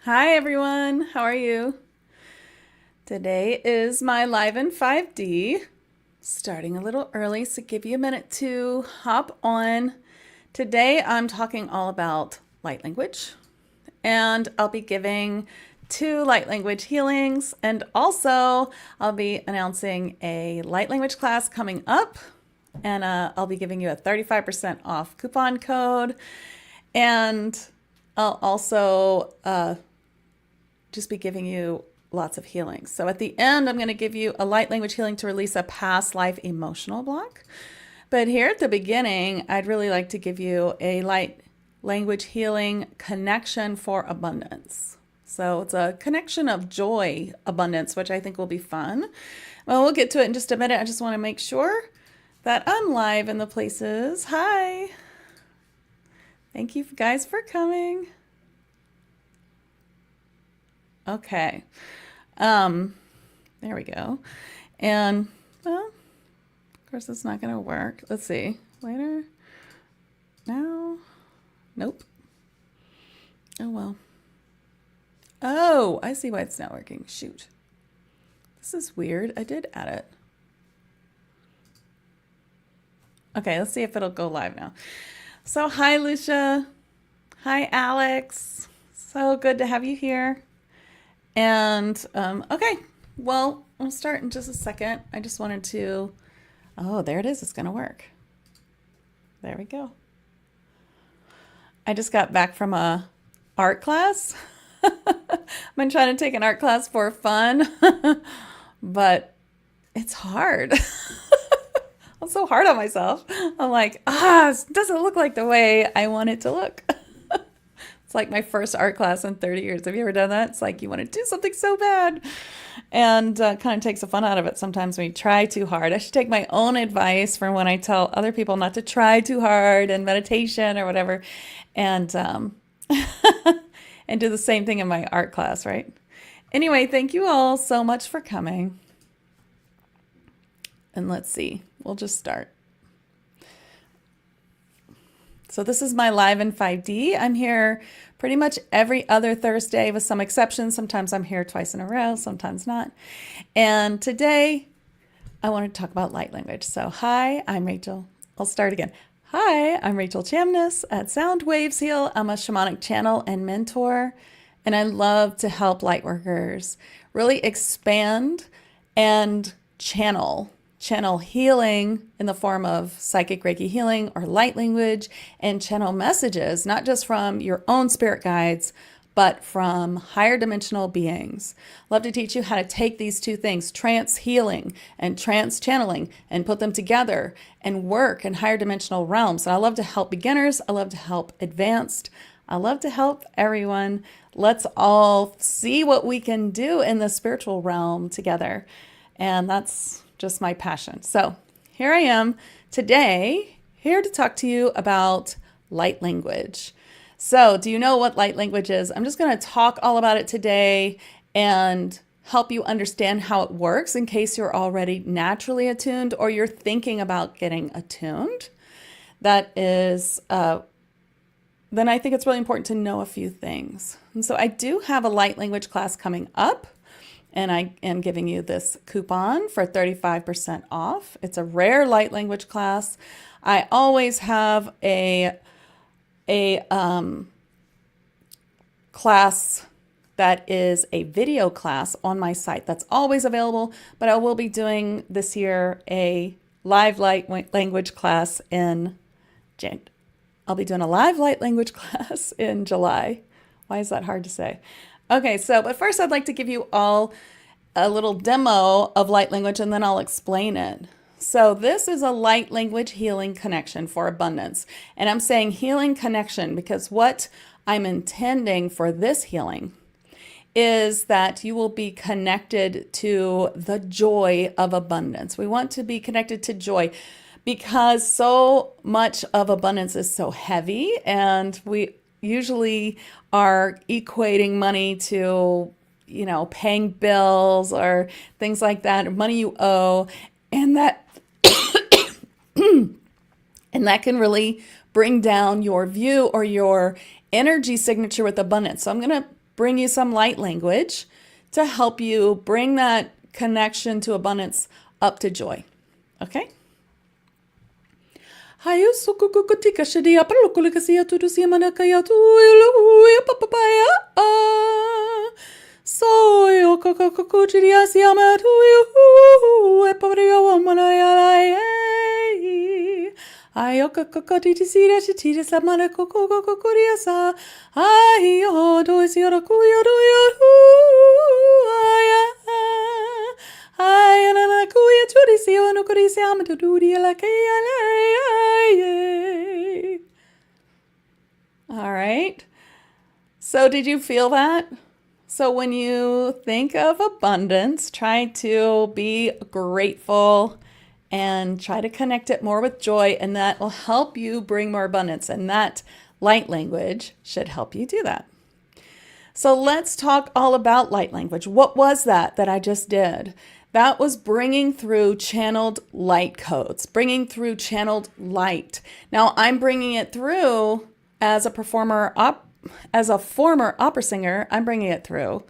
Hi everyone, how are you? Today is my live in 5D, starting a little early, so give you a minute to hop on. Today I'm talking all about light language, and I'll be giving two light language healings, and also I'll be announcing a light language class coming up, and I'll be giving you a 35% off coupon code, and I'll also just be giving you lots of healings. So at the end, I'm going to give you a light language healing to release a past life emotional block. But here at the beginning, I'd really like to give you a light language healing connection for abundance. So it's a connection of joy abundance, which I think will be fun. Well, we'll get to it in just a minute. I just want to make sure that I'm live in the places. Hi. Thank you guys for coming. Okay. There we go. And, well, of course it's not going to work. Let's see. Later? Now? Nope. Oh, well. Oh, I see why it's not working. Shoot. This is weird. I did add it. Okay, let's see if it'll go live now. So, hi, Lucia. Hi, Alex. So good to have you here. And, okay, well, I'll start in just a second. I just wanted to, oh, there it is. It's going to work. There we go. I just got back from a art class. I've been trying to take an art class for fun, but it's hard. I'm so hard on myself. I'm like, it doesn't look like the way I want it to look. It's like my first art class in 30 years. Have you ever done that? It's like you want to do something so bad, and kind of takes the fun out of it sometimes when you try too hard. I should take my own advice from when I tell other people not to try too hard in meditation or whatever, and and do the same thing in my art class, right? Anyway, thank you all so much for coming. And let's see, we'll just start. So this is my live in 5D. I'm here pretty much every other Thursday with some exceptions. Sometimes I'm here twice in a row, sometimes not. And today I want to talk about light language. So hi, I'm Rachel. I'll start again. Hi, I'm Rachel Chamness at Sound Waves Heal. I'm a shamanic channel and mentor, and I love to help lightworkers really expand and channel healing in the form of psychic Reiki healing or light language, and channel messages, not just from your own spirit guides, but from higher dimensional beings. Love to teach you how to take these two things, trance healing and trance channeling, and put them together and work in higher dimensional realms. And I love to help beginners. I love to help advanced. I love to help everyone. Let's all see what we can do in the spiritual realm together. And that's just my passion. So here I am today, here to talk to you about light language. So do you know what light language is? I'm just going to talk all about it today and help you understand how it works in case you're already naturally attuned or you're thinking about getting attuned. That is, then I think it's really important to know a few things. And so I do have a light language class coming up, and I am giving you this coupon for 35% off. It's a rare light language class. I always have a class that is a video class on my site that's always available, but I will be doing this year a live light language class in I'll be doing a live light language class in July. Why is that hard to say? Okay, so, but first I'd like to give you all a little demo of light language, and then I'll explain it. So this is a light language healing connection for abundance. And I'm saying healing connection because what I'm intending for this healing is that you will be connected to the joy of abundance. We want to be connected to joy because so much of abundance is so heavy, and we usually are equating money to, paying bills or things like that, or money you owe, and that and that can really bring down your view or your energy signature with abundance. So I'm going to bring you some light language to help you bring that connection to abundance up to joy. Okay? Hayo sukukutika shadia parlokulikasia to siamanakaya to papaya. So yo kokokuchiria siama to you eparia womanaya. Ayoka kokoti to see that she is a mana kokokokoriasa. Ayo do is your kuyo do you. Ayana kuya churisia no korisia to do the like. All right. So did you feel that? So when you think of abundance, try to be grateful and try to connect it more with joy, and that will help you bring more abundance. And that light language should help you do that. So let's talk all about light language. What was that I just did? That was bringing through channeled light codes, bringing through channeled light. Now I'm bringing it through as a former opera singer. I'm bringing it through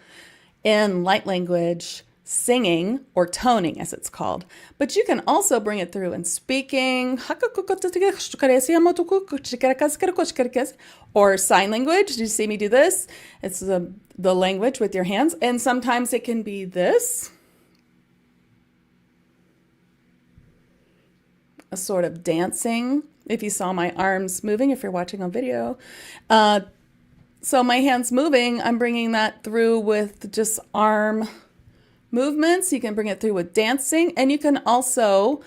in light language, singing, or toning as it's called. But you can also bring it through in speaking, or sign language. Did you see me do this? It's the language with your hands. And sometimes it can be this, a sort of dancing, if you saw my arms moving, if you're watching on video. So my hands moving, I'm bringing that through with just arm movements. You can bring it through with dancing, and you can also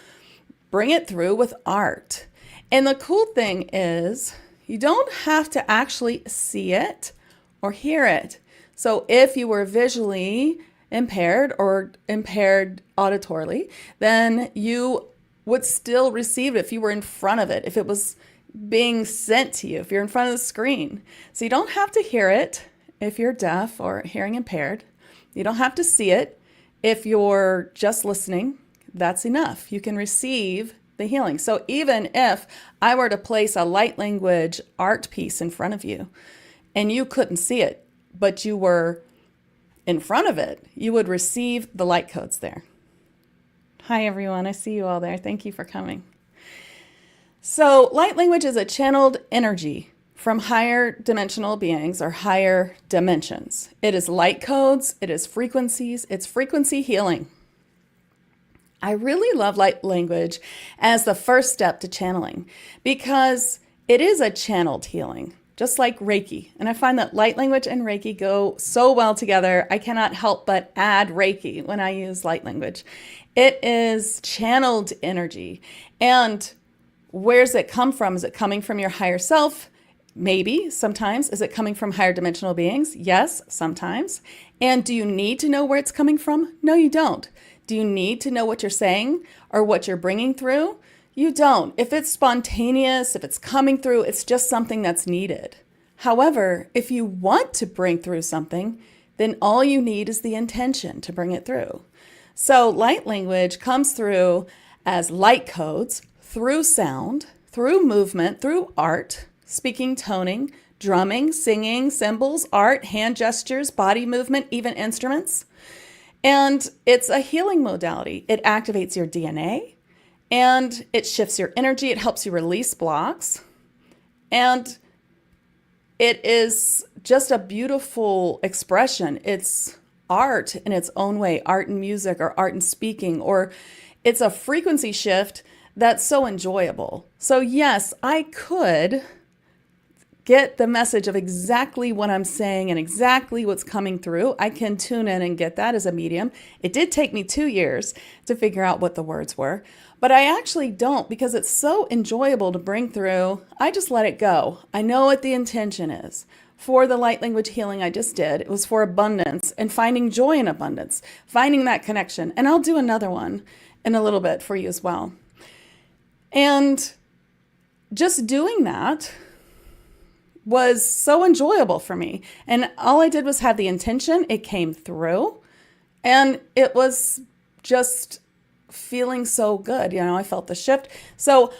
bring it through with art. And the cool thing is you don't have to actually see it or hear it. So if you were visually impaired or impaired auditorily, then you would still receive it if you were in front of it, if it was being sent to you, if you're in front of the screen. So you don't have to hear it if you're deaf or hearing impaired. You don't have to see it if you're just listening. That's enough. You can receive the healing. So even if I were to place a light language art piece in front of you and you couldn't see it, but you were in front of it, you would receive the light codes there. Hi, everyone. I see you all there. Thank you for coming. So light language is a channeled energy from higher dimensional beings or higher dimensions. It is light codes. It is frequencies. It's frequency healing. I really love light language as the first step to channeling because it is a channeled healing, just like Reiki. And I find that light language and Reiki go so well together. I cannot help but add Reiki when I use light language. It is channeled energy. And where's it come from? Is it coming from your higher self? Maybe, sometimes. Is it coming from higher dimensional beings? Yes, sometimes. And do you need to know where it's coming from? No, you don't. Do you need to know what you're saying or what you're bringing through? You don't. If it's spontaneous, if it's coming through, it's just something that's needed. However, if you want to bring through something, then all you need is the intention to bring it through. So light language comes through as light codes through sound, through movement, through art, speaking, toning, drumming, singing, symbols, art, hand gestures, body movement, even instruments. And it's a healing modality. It activates your DNA and it shifts your energy. It helps you release blocks. And it is just a beautiful expression. It's art in its own way, art in music or art in speaking, or it's a frequency shift that's so enjoyable. So yes, I could get the message of exactly what I'm saying and exactly what's coming through. I can tune in and get that as a medium. It did take me 2 years to figure out what the words were, but I actually don't because it's so enjoyable to bring through. I just let it go. I know what the intention is. For the light language healing I just did, it was for abundance and finding joy in abundance, finding that connection. And I'll do another one in a little bit for you as well. And just doing that was so enjoyable for me. And all I did was have the intention. It came through and it was just feeling so good. You know, I felt the shift. So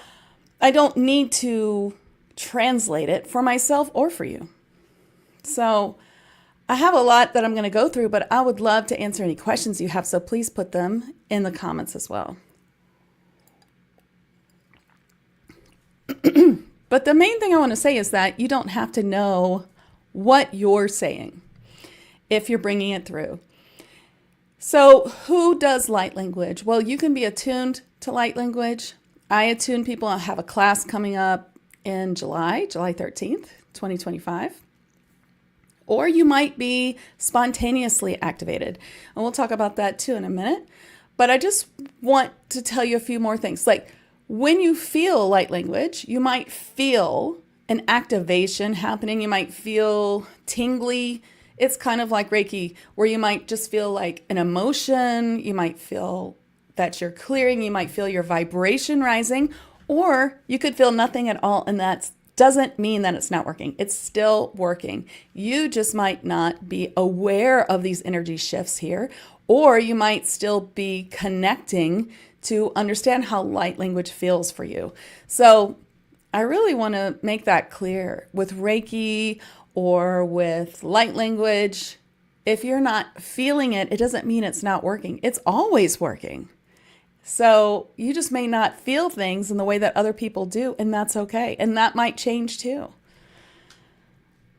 I don't need to translate it for myself or for you. So I have a lot that I'm going to go through, but I would love to answer any questions you have, so please put them in the comments as well. But the main thing I want to say is that you don't have to know what you're saying if you're bringing it through. So who does light language? Well, you can be attuned to light language. I attune people. I have a class coming up in July 13th, 2025. Or you might be spontaneously activated. And we'll talk about that too in a minute. But I just want to tell you a few more things. Like when you feel light language, you might feel an activation happening. You might feel tingly. It's kind of like Reiki, where you might just feel like an emotion. You might feel that you're clearing. You might feel your vibration rising, or you could feel nothing at all. And that doesn't mean that it's not working. It's still working. You just might not be aware of these energy shifts here, or you might still be connecting to understand how light language feels for you. So I really want to make that clear with Reiki or with light language. If you're not feeling it, it doesn't mean it's not working. It's always working. So you just may not feel things in the way that other people do, and that's okay. And that might change too.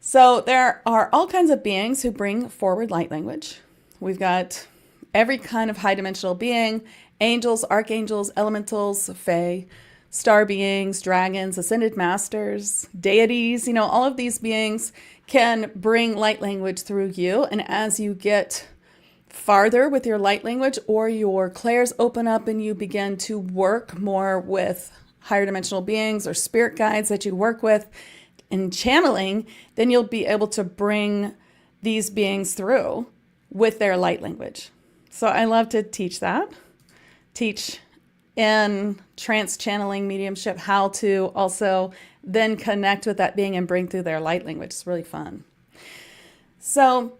So there are all kinds of beings who bring forward light language. We've got every kind of high dimensional being: angels, archangels, elementals, fae, star beings, dragons, ascended masters, deities. All of these beings can bring light language through you. And as you get farther with your light language, or your clairs open up and you begin to work more with higher dimensional beings or spirit guides that you work with in channeling, then you'll be able to bring these beings through with their light language. So I love to teach that. Teach in trance channeling mediumship how to also then connect with that being and bring through their light language. It's really fun. So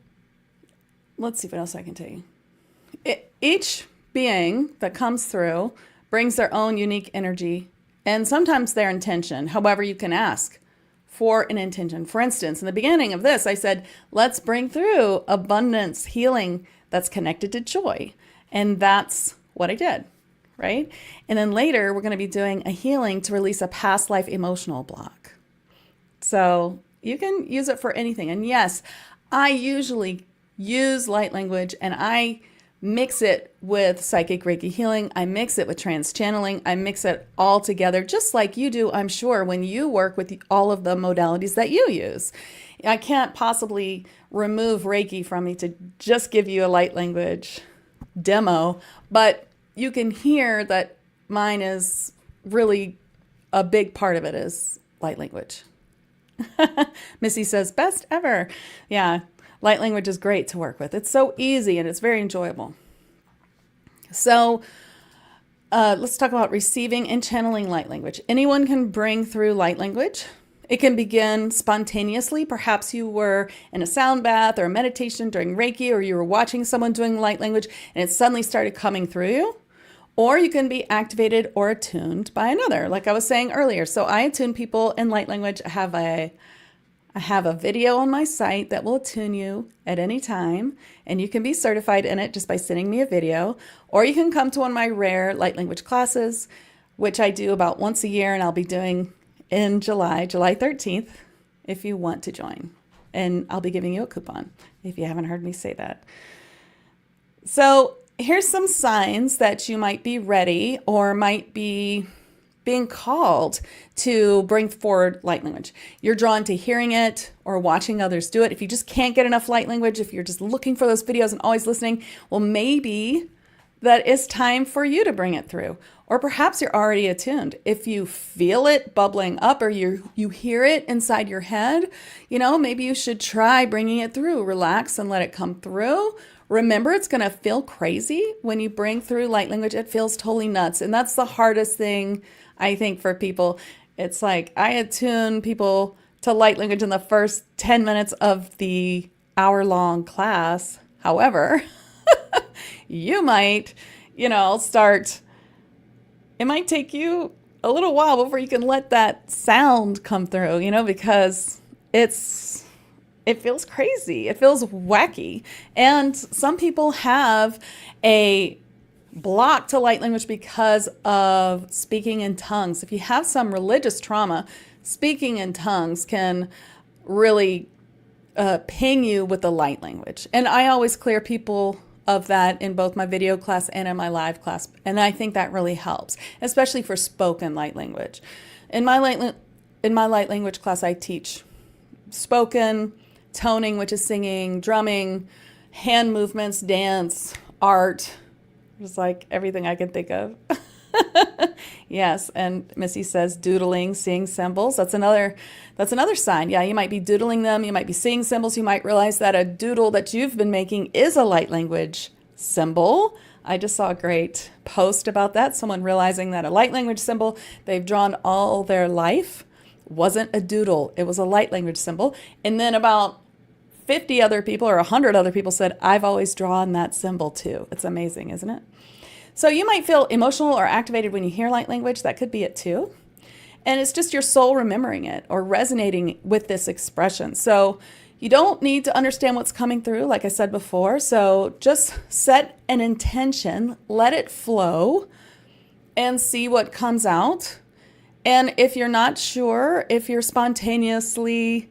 let's see what else I can tell you. Each being that comes through brings their own unique energy and sometimes their intention. However, you can ask for an intention. For instance, in the beginning of this, I said, let's bring through abundance, healing that's connected to joy. And that's what I did, right? And then later, we're going to be doing a healing to release a past life emotional block. So you can use it for anything. And yes, I usually use light language and I mix it with psychic Reiki healing. I mix it with trance channeling. I mix it all together, just like you do, I'm sure, when you work with all of the modalities that you use. I can't possibly remove Reiki from me to just give you a light language demo, but you can hear that mine is really a big part of it is light language. Missy says, best ever. Yeah. Light language is great to work with. It's so easy and it's very enjoyable. So let's talk about receiving and channeling light language. Anyone can bring through light language. It can begin spontaneously. Perhaps you were in a sound bath or a meditation during Reiki, or you were watching someone doing light language and it suddenly started coming through you. Or you can be activated or attuned by another, like I was saying earlier. So I attune people in light language. I have a video on my site that will attune you at any time, and you can be certified in it just by sending me a video, or you can come to one of my rare light language classes, which I do about once a year, and I'll be doing in July 13th, if you want to join. And I'll be giving you a coupon if you haven't heard me say that. So here's some signs that you might be ready or might be being called to bring forward light language. You're drawn to hearing it or watching others do it. If you just can't get enough light language, if you're just looking for those videos and always listening, well, maybe that it's time for you to bring it through. Or perhaps you're already attuned. If you feel it bubbling up or you hear it inside your head, maybe you should try bringing it through. Relax and let it come through. Remember, it's going to feel crazy when you bring through light language. It feels totally nuts. And that's the hardest thing, I think, for people. It's like I attune people to light language in the first 10 minutes of the hour-long class. However, you might, start, it might take you a little while before you can let that sound come through, because it's it feels crazy. It feels wacky. And some people have a block to light language because of speaking in tongues. If you have some religious trauma, speaking in tongues can really ping you with the light language. And I always clear people of that in both my video class and in my live class. And I think that really helps, especially for spoken light language. In my light language class, I teach spoken, toning, which is singing, drumming, hand movements, dance, art, just like everything I can think of. Yes, and Missy says doodling, seeing symbols. That's another sign. Yeah, you might be doodling them, you might be seeing symbols, you might realize that a doodle that you've been making is a light language symbol. I just saw a great post about that. Someone realizing that a light language symbol they've drawn all their life wasn't a doodle, it was a light language symbol. And then about 50 other people or 100 other people said, I've always drawn that symbol too. It's amazing, isn't it? So you might feel emotional or activated when you hear light language. That could be it too. And it's just your soul remembering it or resonating with this expression. So you don't need to understand what's coming through, like I said before. So just set an intention, let it flow, and see what comes out. And if you're not sure, if you're spontaneously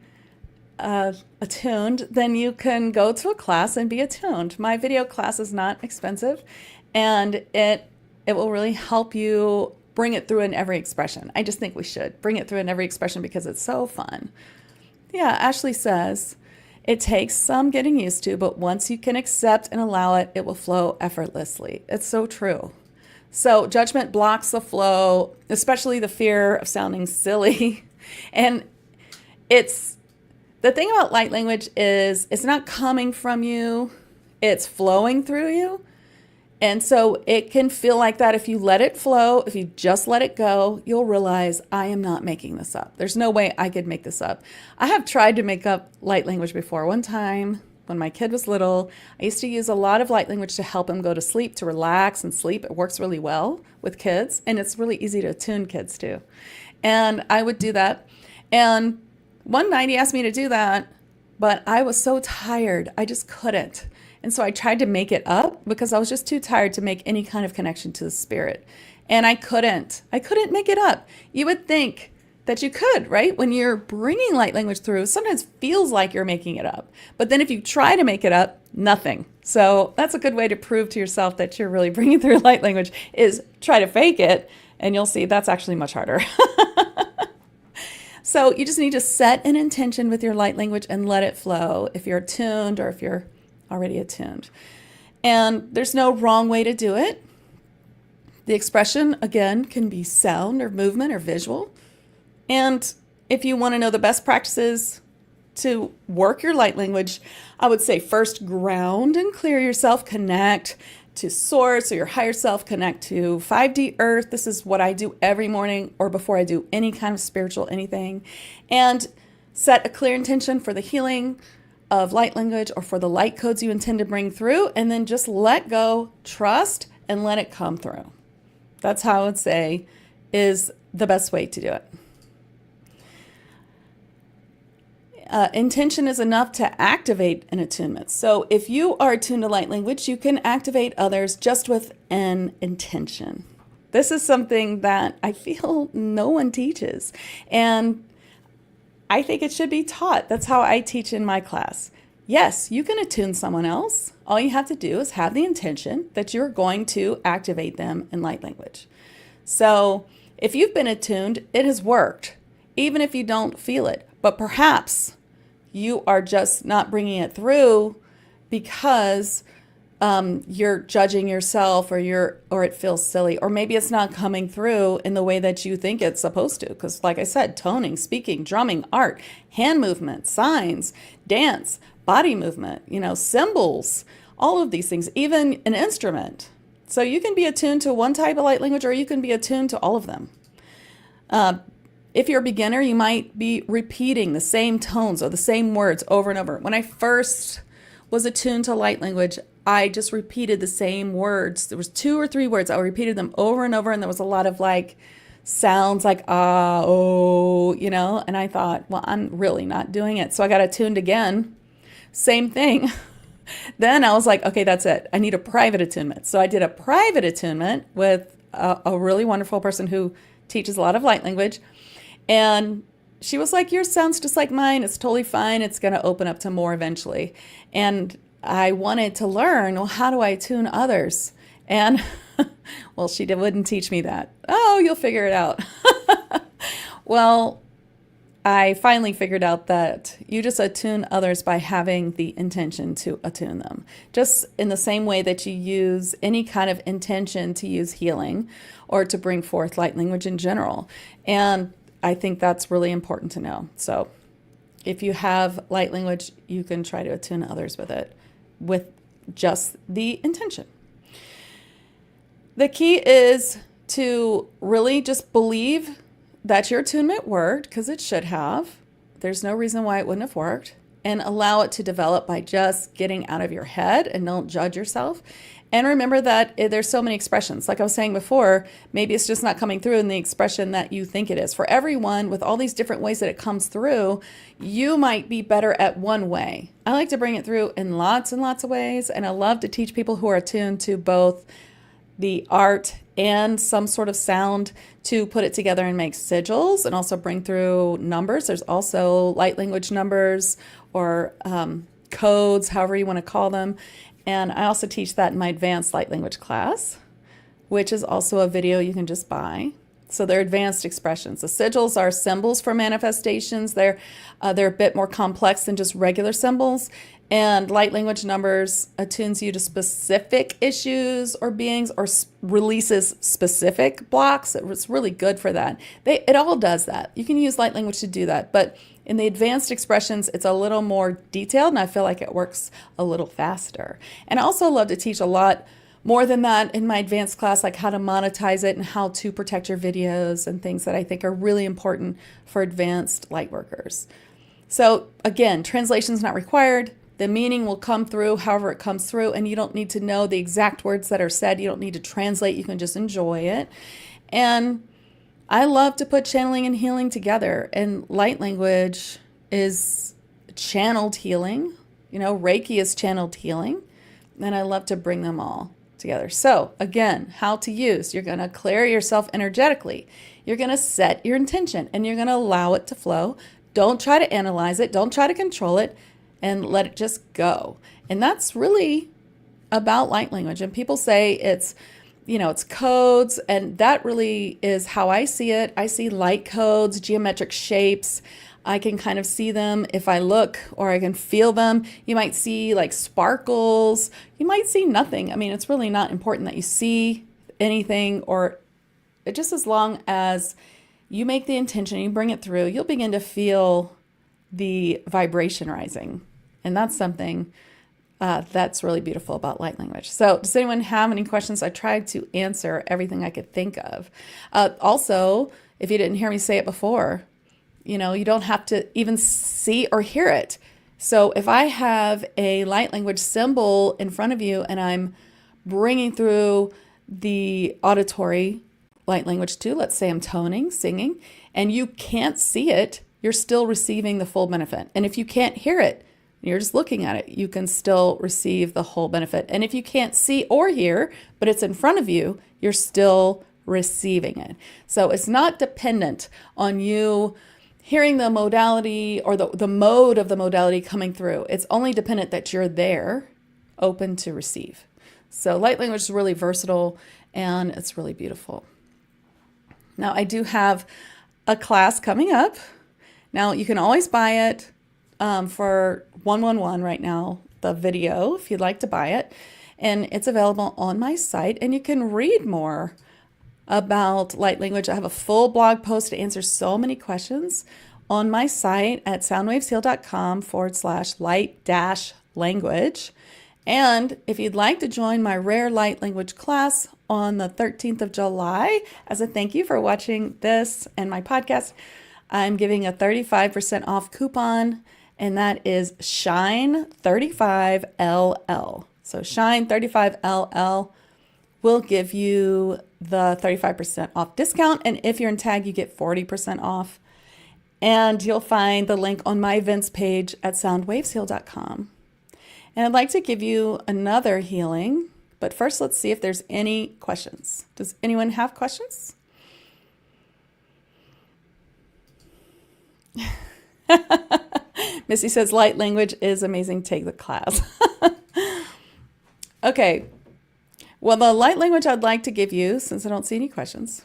attuned, then you can go to a class and be attuned. My video class is not expensive, and it will really help you bring it through in every expression. I just think we should bring it through in every expression because it's so fun. Yeah, Ashley says, it takes some getting used to, but once you can accept and allow it, it will flow effortlessly. It's so true. So judgment blocks the flow, especially the fear of sounding silly. And the thing about light language is it's not coming from you, it's flowing through you. And so it can feel like that if you let it flow, if you just let it go, you'll realize I am not making this up. There's no way I could make this up. I have tried to make up light language before. One time when my kid was little, I used to use a lot of light language to help him go to sleep, to relax and sleep. It works really well with kids, and it's really easy to attune kids too. And I would do that. And one night he asked me to do that, but I was so tired, I just couldn't. And so I tried to make it up because I was just too tired to make any kind of connection to the spirit. And I couldn't make it up. You would think that you could, right? When you're bringing light language through, sometimes it feels like you're making it up. But then if you try to make it up, nothing. So that's a good way to prove to yourself that you're really bringing through light language is try to fake it. And you'll see that's actually much harder. So you just need to set an intention with your light language and let it flow if you're attuned or if you're already attuned. And there's no wrong way to do it. The expression, again, can be sound or movement or visual. And if you want to know the best practices to work your light language, I would say first ground and clear yourself, connect to source or your higher self, connect to 5D earth. This is what I do every morning or before I do any kind of spiritual anything. And set a clear intention for the healing of light language or for the light codes you intend to bring through, and then just let go, trust, and let it come through. That's how I would say is the best way to do it. Intention is enough to activate an attunement. So if you are attuned to light language, you can activate others just with an intention. This is something that I feel no one teaches. And I think it should be taught. That's how I teach in my class. Yes, you can attune someone else. All you have to do is have the intention that you're going to activate them in light language. So if you've been attuned, it has worked, even if you don't feel it. But perhaps you are just not bringing it through because you're judging yourself or it feels silly, or maybe it's not coming through in the way that you think it's supposed to. Because like I said, toning, speaking, drumming, art, hand movement, signs, dance, body movement, symbols, all of these things, even an instrument. So you can be attuned to one type of light language, or you can be attuned to all of them. If you're a beginner, you might be repeating the same tones or the same words over and over. When I first was attuned to light language, I just repeated the same words. There was 2 or 3 words. I repeated them over and over, and there was a lot of sounds like ah, oh, and I thought, well, I'm really not doing it. So I got attuned again, Same thing. Then I was like, okay, that's it. I need a private attunement. So I did a private attunement with a really wonderful person who teaches a lot of light language. And she was like, yours sounds just like mine. It's totally fine. It's going to open up to more eventually. And I wanted to learn, well, how do I attune others? And well, wouldn't teach me that. Oh, you'll figure it out. Well, I finally figured out that you just attune others by having the intention to attune them. Just in the same way that you use any kind of intention to use healing or to bring forth light language in general. And I think that's really important to know. So if you have light language, you can try to attune others with it, with just the intention. The key is to really just believe that your attunement worked, because it should have. There's no reason why it wouldn't have worked. And allow it to develop by just getting out of your head, and don't judge yourself. And remember that there's so many expressions. Like I was saying before, maybe it's just not coming through in the expression that you think it is. For everyone, with all these different ways that it comes through, you might be better at one way. I like to bring it through in lots and lots of ways. And I love to teach people who are attuned to both the art and some sort of sound to put it together and make sigils, and also bring through numbers. There's also light language numbers or codes, however you want to call them. And I also teach that in my advanced light language class, which is also a video you can just buy. So they're advanced expressions. The sigils are symbols for manifestations. They're a bit more complex than just regular symbols. And light language numbers attunes you to specific issues or beings, or releases specific blocks. It's really good for that. It all does that. You can use light language to do that. But in the advanced expressions, it's a little more detailed, and I feel like it works a little faster. And I also love to teach a lot more than that in my advanced class, like how to monetize it and how to protect your videos and things that I think are really important for advanced light workers. So again, translation is not required. The meaning will come through however it comes through, and you don't need to know the exact words that are said. You don't need to translate. You can just enjoy it. And I love to put channeling and healing together, and light language is channeled healing. You know, Reiki is channeled healing, and I love to bring them all together. So again, how to use. You're going to clear yourself energetically. You're going to set your intention, and you're going to allow it to flow. Don't try to analyze it. Don't try to control it, and let it just go. And that's really about light language. And people say it's, it's codes, and that really is how I see it. I see light codes, geometric shapes. I can kind of see them if I look, or I can feel them. You might see like sparkles. You might see nothing. I mean, it's really not important that you see anything, or just as long as you make the intention, you bring it through, you'll begin to feel the vibration rising. And that's something that's really beautiful about light language. So does anyone have any questions? I tried to answer everything I could think of. Also, if you didn't hear me say it before, you don't have to even see or hear it. So if I have a light language symbol in front of you, and I'm bringing through the auditory light language too, let's say I'm toning, singing, and you can't see it, you're still receiving the full benefit. And if you can't hear it, you're just looking at it, you can still receive the whole benefit. And if you can't see or hear, but it's in front of you, you're still receiving it. So it's not dependent on you hearing the modality or the mode of the modality coming through. It's only dependent that you're there, open to receive. So light language is really versatile, and it's really beautiful. Now, I do have a class coming up. Now, you can always buy it for $111 right now, the video, if you'd like to buy it. And it's available on my site, and you can read more about light language. I have a full blog post to answer so many questions on my site at soundwavesheal.com/light-language. And if you'd like to join my rare light language class on the 13th of July, as a thank you for watching this and my podcast, I'm giving a 35% off coupon, and that is SHINE35LL. So SHINE35LL will give you the 35% off discount. And if you're in tag, you get 40% off. And you'll find the link on my events page at soundwavesheal.com. And I'd like to give you another healing, but first let's see if there's any questions. Does anyone have questions? Missy says light language is amazing. Take the class. Okay. Well, the light language I'd like to give you, since I don't see any questions,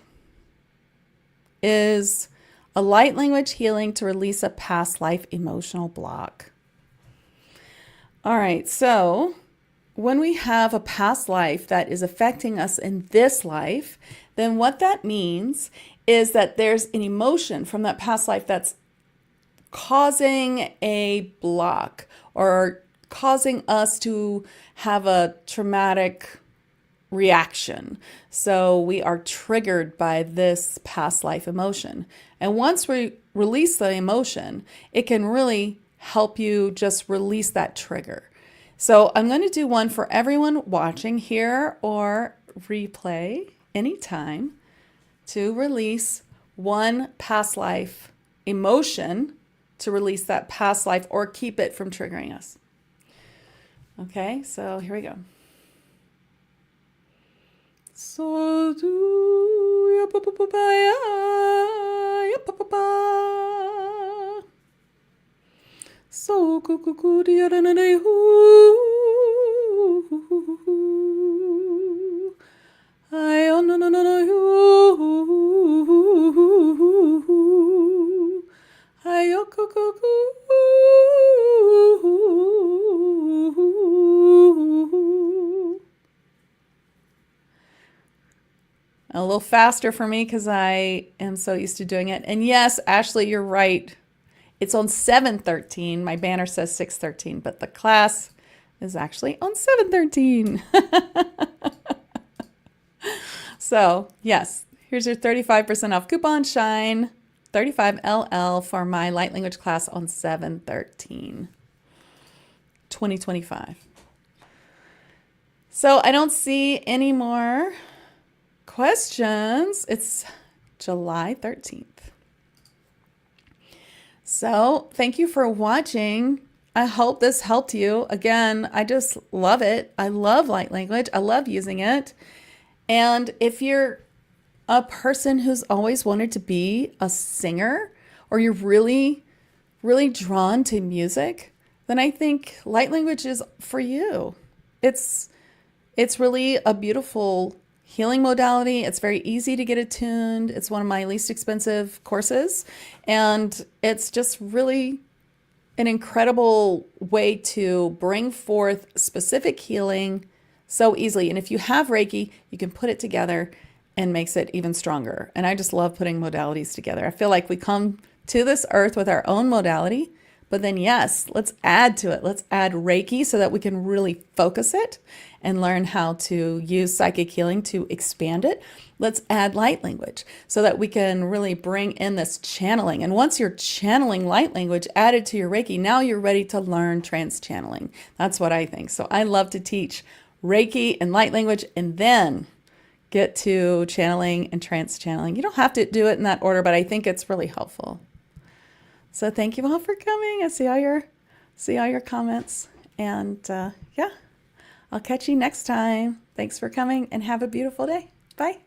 is a light language healing to release a past life emotional block. All right. So when we have a past life that is affecting us in this life, then what that means is that there's an emotion from that past life that's causing a block or causing us to have a traumatic reaction. So we are triggered by this past life emotion. And once we release the emotion, it can really help you just release that trigger. So I'm going to do one for everyone watching here or replay anytime to release one past life emotion, to release that past life or keep it from triggering us. Okay, so here we go. So do ya pa pa pa pa ya pa pa pa. So ku ku ku di ya na na hu. Ay oh no no no no hu. Ay oh ku ku ku. A little faster for me because I am so used to doing it. And yes, Ashley, you're right. It's on 7/13. My banner says 6/13, but the class is actually on 7/13. So yes, here's your 35% off coupon Shine 35LL for my light language class on 7/13, 2025. So I don't see any more questions. It's July 13th. So thank you for watching. I hope this helped you. Again, I just love it. I love light language. I love using it. And if you're a person who's always wanted to be a singer, or you're really, really drawn to music, then I think light language is for you. It's really a beautiful healing modality. It's very easy to get attuned. It's one of my least expensive courses. And it's just really an incredible way to bring forth specific healing so easily. And if you have Reiki, you can put it together and makes it even stronger. And I just love putting modalities together. I feel like we come to this earth with our own modality, but then yes, let's add to it. Let's add Reiki so that we can really focus it and learn how to use psychic healing to expand it. Let's add light language so that we can really bring in this channeling. And once you're channeling light language added to your Reiki, now you're ready to learn trance channeling. That's what I think. So I love to teach Reiki and light language and then get to channeling and trance channeling. You don't have to do it in that order, but I think it's really helpful. So thank you all for coming. I see all your comments. And yeah, I'll catch you next time. Thanks for coming and have a beautiful day. Bye.